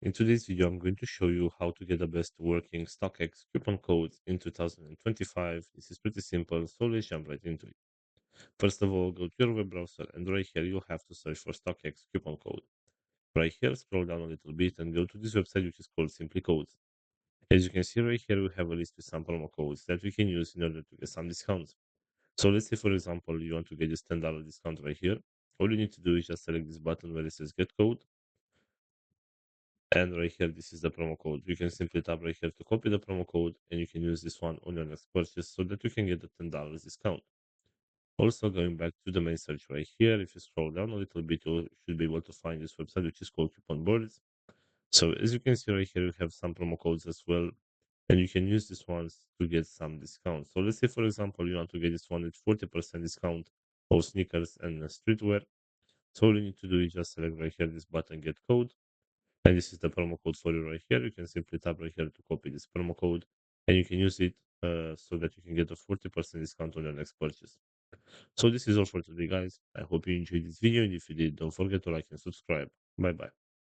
In today's video, I'm going to show you how to get the best working Stockx coupon code in 2025. This is pretty simple, so let's jump right into it. First of all, go to your web browser and right here you'll have to search for Stockx coupon code. Right here, scroll down a little bit and go to this website which is called Simply Codes. As you can see right here, we have a list with some promo codes that we can use in order to get some discounts. So let's say, for example, you want to get this $10 discount right here. All you need to do is just select this button where it says Get Code. And right here, this is the promo code. You can simply tap right here to copy the promo code and you can use this one on your next purchase so that you can get the $10 discount. Also, going back to the main search right here, if you scroll down a little bit, you should be able to find this website, which is called Coupon Boards. So as you can see right here, you have some promo codes as well, and you can use these ones to get some discounts. So let's say, for example, you want to get this one with 40% discount of sneakers and streetwear. So all you need to do is just select right here this button, Get Code. And this is the promo code for you right here. You can simply tap right here to copy this promo code and you can use it so that you can get a 40% discount on your next purchase. So this is all for today, guys. I hope you enjoyed this video. And if you did, don't forget to like and subscribe. Bye bye.